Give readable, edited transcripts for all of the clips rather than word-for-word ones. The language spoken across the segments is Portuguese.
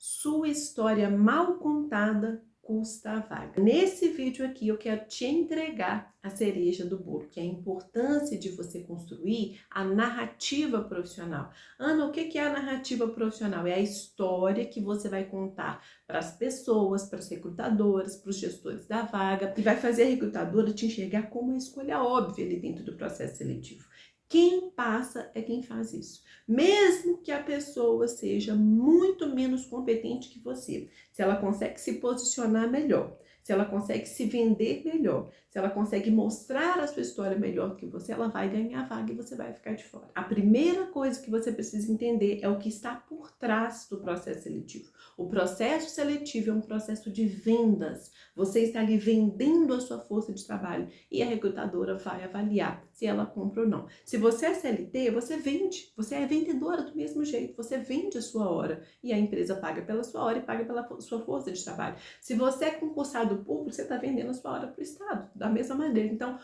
Sua história mal contada custa a vaga. Nesse vídeo aqui eu quero te entregar a cereja do bolo, que é a importância de você construir a narrativa profissional. Ana, o que é a narrativa profissional? É a história que você vai contar para as pessoas, para os recrutadores, para os gestores da vaga, e vai fazer a recrutadora te enxergar como uma escolha óbvia ali dentro do processo seletivo. Quem passa é quem faz isso. Mesmo que a pessoa seja muito menos competente que você, se ela consegue se posicionar melhor, se ela consegue se vender melhor, se ela consegue mostrar a sua história melhor que você, ela vai ganhar a vaga e você vai ficar de fora. A primeira coisa que você precisa entender é o que está por trás do processo seletivo. O processo seletivo é um processo de vendas. Você está ali vendendo a sua força de trabalho e a recrutadora vai avaliar se ela compra ou não. Se você é CLT, você vende, você é vendedora do mesmo jeito, você vende a sua hora e a empresa paga pela sua hora e paga pela sua força de trabalho. Se você é concursado público, você está vendendo a sua hora para o Estado, da mesma maneira. Então,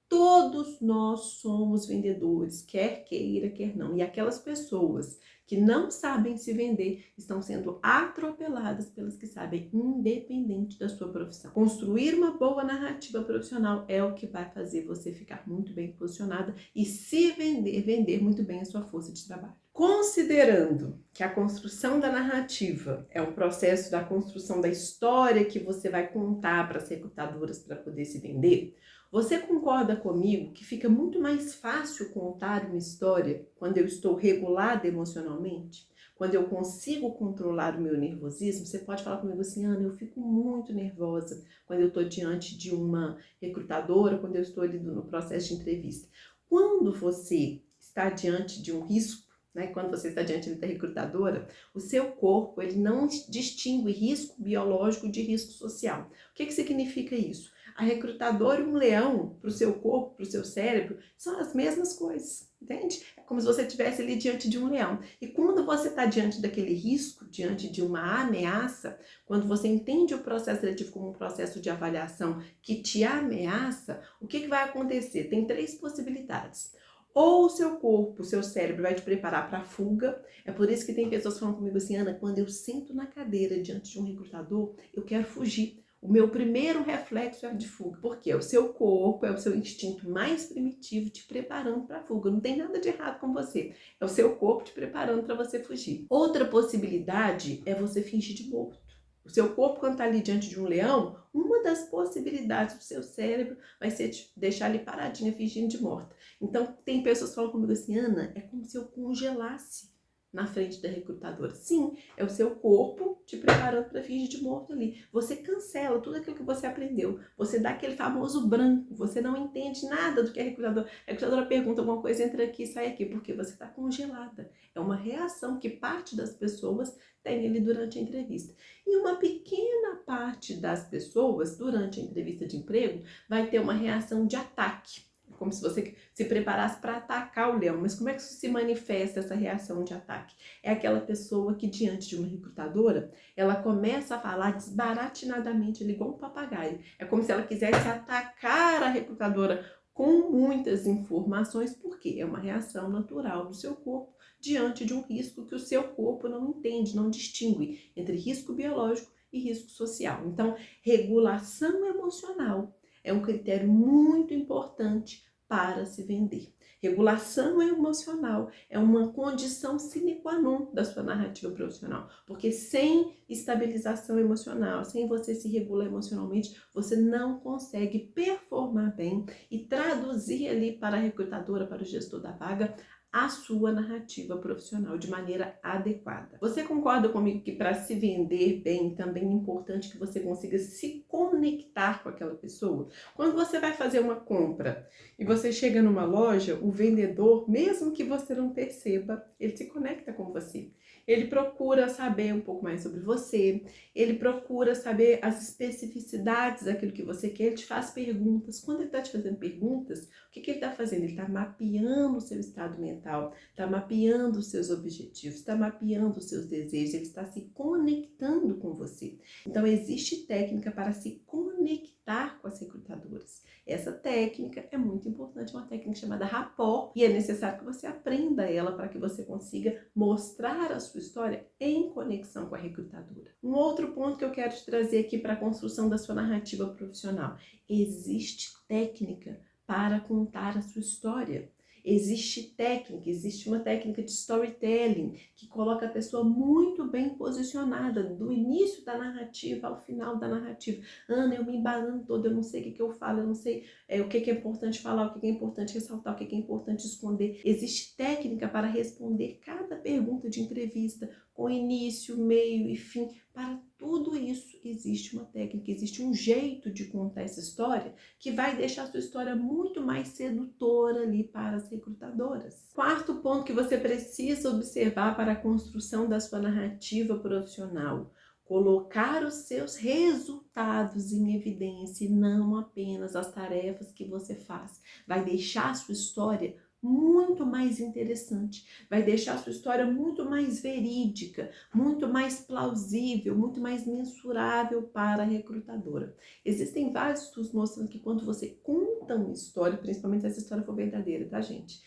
todos nós somos vendedores, quer queira, quer não. E aquelas pessoas que não sabem se vender estão sendo atropeladas pelas que sabem, independente da sua profissão. Construir uma boa narrativa profissional é o que vai fazer você ficar muito bem posicionada e se vender muito bem a sua força de trabalho. Considerando que a construção da narrativa é um processo da construção da história que você vai contar para as recrutadoras para poder se vender, você concorda comigo que fica muito mais fácil contar uma história quando eu estou regulada emocionalmente? Quando eu consigo controlar o meu nervosismo? Você pode falar comigo assim, Ana, eu fico muito nervosa quando eu estou diante de uma recrutadora, quando eu estou ali no processo de entrevista. Quando você está diante de um risco, né, quando você está diante da recrutadora, o seu corpo ele não distingue risco biológico de risco social. O que significa isso? A recrutadora e um leão para o seu corpo, para o seu cérebro, são as mesmas coisas, entende? É como se você estivesse ali diante de um leão. E quando você está diante daquele risco, diante de uma ameaça, quando você entende o processo seletivo como um processo de avaliação que te ameaça, o que vai acontecer? Tem três possibilidades. Ou o seu corpo, o seu cérebro vai te preparar para a fuga. É por isso que tem pessoas falando comigo assim, Ana, quando eu sento na cadeira diante de um recrutador, eu quero fugir. O meu primeiro reflexo é de fuga, porque o seu corpo é o seu instinto mais primitivo te preparando para a fuga. Não tem nada de errado com você. É o seu corpo te preparando para você fugir. Outra possibilidade é você fingir de morto. O seu corpo, quando está ali diante de um leão, uma das possibilidades do seu cérebro vai ser deixar ali paradinha, fingindo de morta. Então, tem pessoas que falam comigo assim, Ana, é como se eu congelasse na frente da recrutadora. Sim, é o seu corpo te preparando para fingir de morto ali. Você cancela tudo aquilo que você aprendeu. Você dá aquele famoso branco. Você não entende nada do que a recrutadora pergunta alguma coisa, entra aqui, sai aqui, porque você está congelada. É uma reação que parte das pessoas tem ali durante a entrevista. E uma pequena parte das pessoas, durante a entrevista de emprego, vai ter uma reação de ataque. Como se você se preparasse para atacar o leão. Mas como é que se manifesta essa reação de ataque? É aquela pessoa que, diante de uma recrutadora, ela começa a falar desbaratinadamente, igual um papagaio. É como se ela quisesse atacar a recrutadora com muitas informações, porque é uma reação natural do seu corpo diante de um risco que o seu corpo não entende, não distingue entre risco biológico e risco social. Então, regulação emocional é um critério muito importante para se vender. Regulação emocional é uma condição sine qua non da sua narrativa profissional, porque sem estabilização emocional, sem você se regular emocionalmente, você não consegue performar bem e traduzir ali para a recrutadora, para o gestor da vaga, a sua narrativa profissional de maneira adequada. Você concorda comigo que para se vender bem também é importante que você consiga se conectar com aquela pessoa? Quando você vai fazer uma compra e você chega numa loja, o vendedor, mesmo que você não perceba, ele se conecta com você. Ele procura saber um pouco mais sobre você, ele procura saber as especificidades daquilo que você quer, ele te faz perguntas. Quando ele está te fazendo perguntas, o que ele está fazendo? Ele está mapeando o seu estado mental, está mapeando os seus objetivos, está mapeando os seus desejos, ele está se conectando com você. Então, existe técnica para se conectar com as recrutadoras. Essa técnica é muito importante, uma técnica chamada rapport, e é necessário que você aprenda ela para que você consiga mostrar a sua história em conexão com a recrutadora. Um outro ponto que eu quero te trazer aqui para a construção da sua narrativa profissional. Existe técnica para contar a sua história. Existe técnica, existe uma técnica de storytelling que coloca a pessoa muito bem posicionada do início da narrativa ao final da narrativa. Ana, eu me embanando toda, eu não sei o que eu falo, eu não sei o que é importante falar, o que é importante ressaltar, o que é importante esconder. Existe técnica para responder cada pergunta de entrevista com início, meio e fim. Para tudo isso existe uma técnica, existe um jeito de contar essa história que vai deixar a sua história muito mais sedutora ali para as recrutadoras. Quarto ponto que você precisa observar para a construção da sua narrativa profissional: colocar os seus resultados em evidência e não apenas as tarefas que você faz. Vai deixar a sua história muito mais interessante, vai deixar a sua história muito mais verídica, muito mais plausível, muito mais mensurável para a recrutadora. Existem vários estudos mostrando que quando você conta uma história, principalmente se essa história for verdadeira, tá, gente?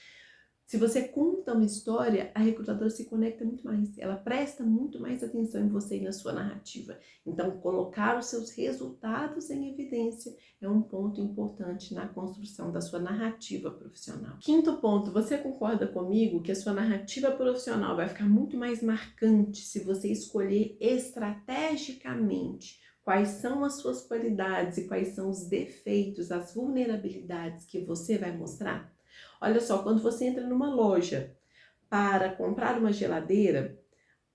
Se você conta uma história, a recrutadora se conecta muito mais, ela presta muito mais atenção em você e na sua narrativa. Então, colocar os seus resultados em evidência é um ponto importante na construção da sua narrativa profissional. Quinto ponto, você concorda comigo que a sua narrativa profissional vai ficar muito mais marcante se você escolher estrategicamente quais são as suas qualidades e quais são os defeitos, as vulnerabilidades que você vai mostrar? Olha só, quando você entra numa loja para comprar uma geladeira,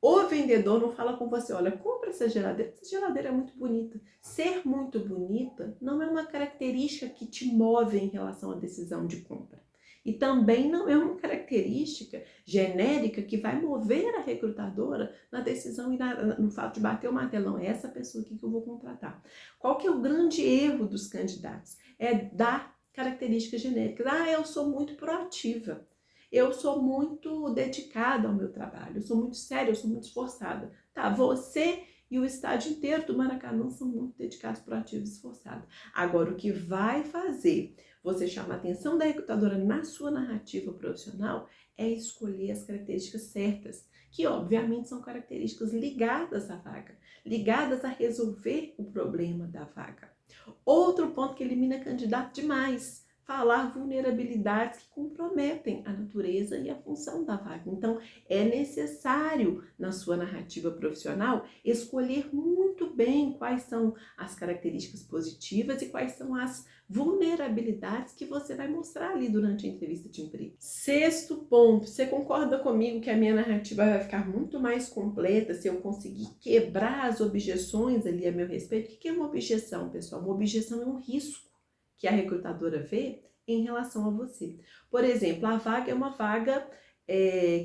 o vendedor não fala com você: olha, compra essa geladeira é muito bonita. Ser muito bonita não é uma característica que te move em relação à decisão de compra. E também não é uma característica genérica que vai mover a recrutadora na decisão e no fato de bater o martelo. Não, é essa pessoa aqui que eu vou contratar. Qual que é o grande erro dos candidatos? É dar características genéricas. Eu sou muito proativa. Eu sou muito dedicada ao meu trabalho, eu sou muito séria, eu sou muito esforçada. Tá, você e o estádio inteiro do Maracanã são muito dedicados, proativos e esforçados. Agora, o que vai fazer você chamar a atenção da recrutadora na sua narrativa profissional é escolher as características certas, que obviamente são características ligadas à vaga, ligadas a resolver o problema da vaga. Outro ponto que elimina candidato demais: falar vulnerabilidades que comprometem a natureza e a função da vaga. Então, é necessário, na sua narrativa profissional, escolher muito bem quais são as características positivas e quais são as vulnerabilidades que você vai mostrar ali durante a entrevista de emprego. Sexto ponto, você concorda comigo que a minha narrativa vai ficar muito mais completa se eu conseguir quebrar as objeções ali a meu respeito? O que é uma objeção, pessoal? Uma objeção é um risco que a recrutadora vê em relação a você. Por exemplo, a vaga é uma vaga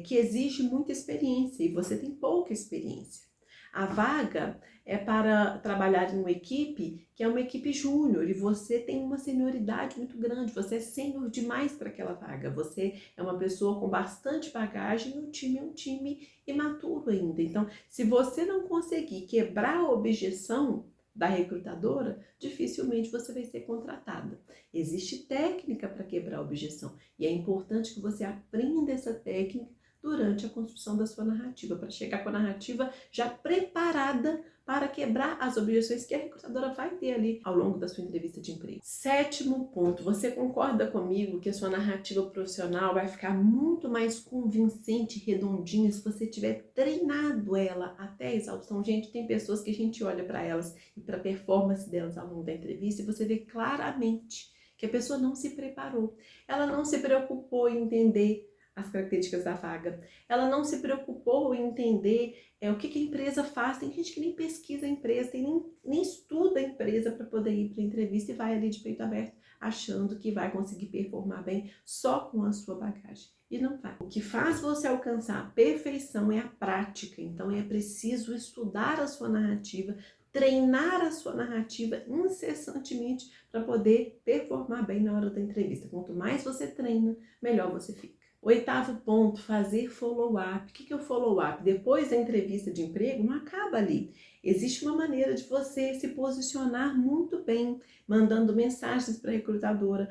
que exige muita experiência e você tem pouca experiência. A vaga é para trabalhar em uma equipe que é uma equipe júnior e você tem uma senioridade muito grande, você é sênior demais para aquela vaga, você é uma pessoa com bastante bagagem e o time é um time imaturo ainda. Então, se você não conseguir quebrar a objeção da recrutadora, dificilmente você vai ser contratada. Existe técnica para quebrar a objeção e é importante que você aprenda essa técnica durante a construção da sua narrativa, para chegar com a narrativa já preparada para quebrar as objeções que a recrutadora vai ter ali ao longo da sua entrevista de emprego. Sétimo ponto, você concorda comigo que a sua narrativa profissional vai ficar muito mais convincente, redondinha, se você tiver treinado ela até a exaustão? Gente, tem pessoas que a gente olha para elas e para a performance delas ao longo da entrevista e você vê claramente que a pessoa não se preparou, ela não se preocupou em entender as características da vaga, ela não se preocupou em entender o que a empresa faz. Tem gente que nem pesquisa a empresa, nem estuda a empresa para poder ir para a entrevista e vai ali de peito aberto achando que vai conseguir performar bem só com a sua bagagem. E não vai. O que faz você alcançar a perfeição é a prática, então é preciso estudar a sua narrativa, treinar a sua narrativa incessantemente para poder performar bem na hora da entrevista. Quanto mais você treina, melhor você fica. Oitavo ponto, fazer follow-up. O que é o follow-up? Depois da entrevista de emprego, não acaba ali. Existe uma maneira de você se posicionar muito bem, mandando mensagens para a recrutadora,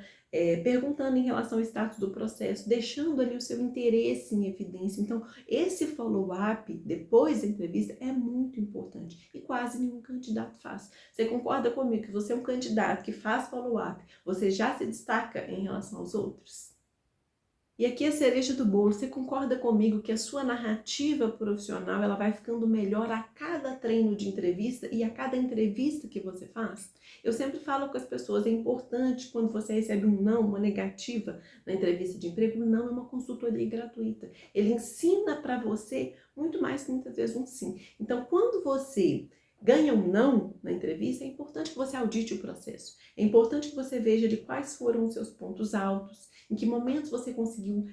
perguntando em relação ao status do processo, deixando ali o seu interesse em evidência. Então, esse follow-up depois da entrevista é muito importante e quase nenhum candidato faz. Você concorda comigo que você é um candidato que faz follow-up, você já se destaca em relação aos outros? E aqui a cereja do bolo, você concorda comigo que a sua narrativa profissional ela vai ficando melhor a cada treino de entrevista e a cada entrevista que você faz? Eu sempre falo com as pessoas, é importante quando você recebe um não, uma negativa na entrevista de emprego, o não é uma consultoria gratuita. Ele ensina para você muito mais que muitas vezes um sim. Então, quando você ganha um não na entrevista, é importante que você audite o processo. É importante que você veja de quais foram os seus pontos altos, em que momentos você conseguiu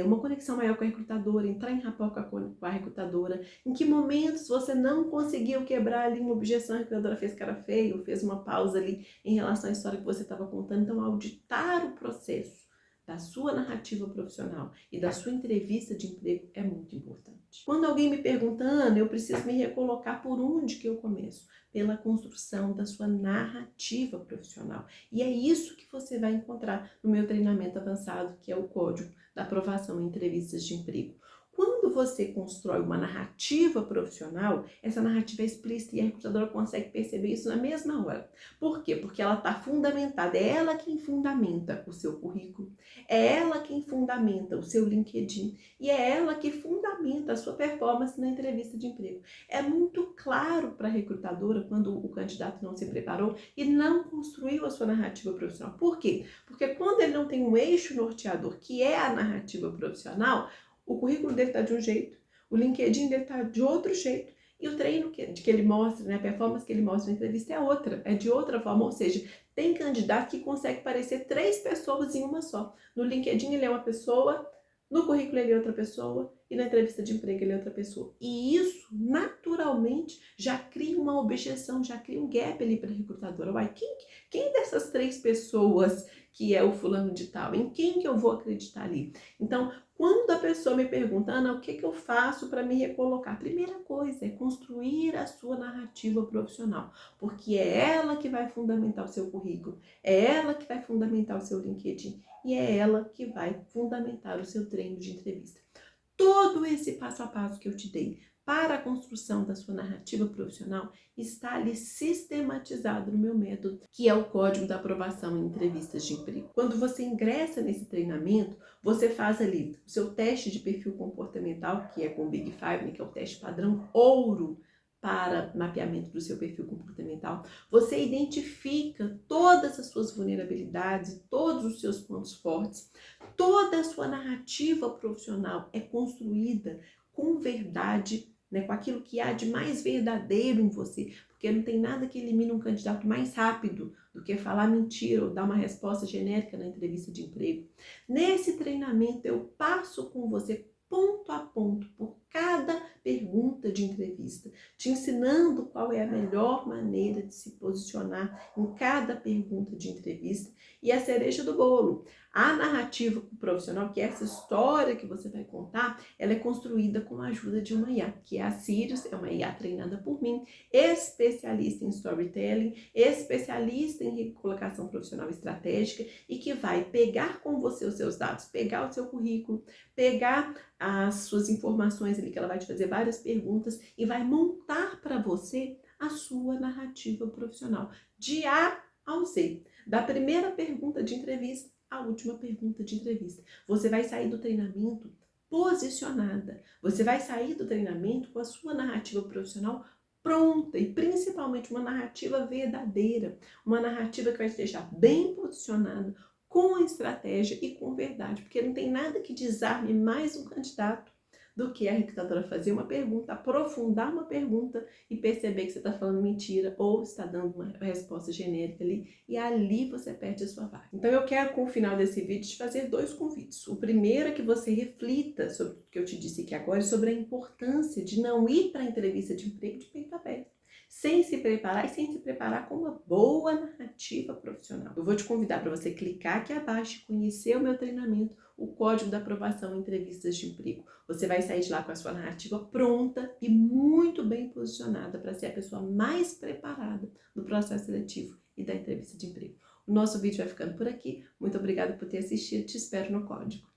uma conexão maior com a recrutadora, entrar em rapport com a recrutadora, em que momentos você não conseguiu quebrar ali uma objeção, a recrutadora fez cara feia, ou fez uma pausa ali em relação à história que você estava contando. Então, auditar o processo da sua narrativa profissional e da sua entrevista de emprego é muito importante. Quando alguém me pergunta, Ana, eu preciso me recolocar, por onde que eu começo? Pela construção da sua narrativa profissional. E é isso que você vai encontrar no meu treinamento avançado, que é o Código da Aprovação em Entrevistas de Emprego. Quando você constrói uma narrativa profissional, essa narrativa é explícita e a recrutadora consegue perceber isso na mesma hora. Por quê? Porque ela está fundamentada, é ela quem fundamenta o seu currículo, é ela quem fundamenta o seu LinkedIn e é ela que fundamenta a sua performance na entrevista de emprego. É muito claro para a recrutadora quando o candidato não se preparou e não construiu a sua narrativa profissional. Por quê? Porque quando ele não tem um eixo norteador, que é a narrativa profissional, o currículo dele está de um jeito, o LinkedIn dele está de outro jeito, e o treino que ele mostra, né, a performance que ele mostra na entrevista é outra, é de outra forma. Ou seja, tem candidato que consegue parecer 3 pessoas em uma só. No LinkedIn ele é uma pessoa, no currículo ele é outra pessoa e na entrevista de emprego ele é outra pessoa. E isso, naturalmente, já cria uma objeção, já cria um gap ali para a recrutadora. Uai, quem dessas 3 pessoas que é o fulano de tal? Em quem que eu vou acreditar ali? Então, quando a pessoa me pergunta, Ana, o que eu faço para me recolocar? A primeira coisa é construir a sua narrativa profissional, porque é ela que vai fundamentar o seu currículo, é ela que vai fundamentar o seu LinkedIn e é ela que vai fundamentar o seu treino de entrevista. Todo esse passo a passo que eu te dei para a construção da sua narrativa profissional está ali sistematizado no meu método, que é o Código da Aprovação em Entrevistas de Emprego. Quando você ingressa nesse treinamento, você faz ali o seu teste de perfil comportamental, que é com o Big Five, né, que é o teste padrão ouro para mapeamento do seu perfil comportamental. Você identifica todas as suas vulnerabilidades, todos os seus pontos fortes. Toda a sua narrativa profissional é construída com verdade, né, com aquilo que há de mais verdadeiro em você, porque não tem nada que elimine um candidato mais rápido do que falar mentira ou dar uma resposta genérica na entrevista de emprego. Nesse treinamento eu passo com você ponto a ponto por cada pergunta de entrevista, te ensinando qual é a melhor maneira de se posicionar em cada pergunta de entrevista. E a cereja do bolo, a narrativa profissional, que é essa história que você vai contar, ela é construída com a ajuda de uma IA, que é a Sirius, é uma IA treinada por mim, especialista em storytelling, especialista em recolocação profissional estratégica e que vai pegar com você os seus dados, pegar o seu currículo, pegar as suas informações ali, que ela vai te fazer várias perguntas e vai montar para você a sua narrativa profissional, de A ao Z, da primeira pergunta de entrevista à última pergunta de entrevista. Você vai sair do treinamento posicionada, você vai sair do treinamento com a sua narrativa profissional pronta e principalmente uma narrativa verdadeira, uma narrativa que vai te deixar bem posicionado, com estratégia e com verdade, porque não tem nada que desarme mais um candidato do que a recrutadora fazer uma pergunta, aprofundar uma pergunta e perceber que você está falando mentira ou está dando uma resposta genérica ali, e ali você perde a sua vaga. Então eu quero, com o final desse vídeo, te fazer 2 convites. O primeiro é que você reflita sobre o que eu te disse aqui agora, sobre a importância de não ir para a entrevista de emprego de peito aberto, sem se preparar e sem se preparar com uma boa narrativa profissional. Eu vou te convidar para você clicar aqui abaixo e conhecer o meu treinamento, o código da aprovação em entrevistas de emprego. Você vai sair de lá com a sua narrativa pronta e muito bem posicionada para ser a pessoa mais preparada do processo seletivo e da entrevista de emprego. O nosso vídeo vai ficando por aqui. Muito obrigada por ter assistido. Te espero no código.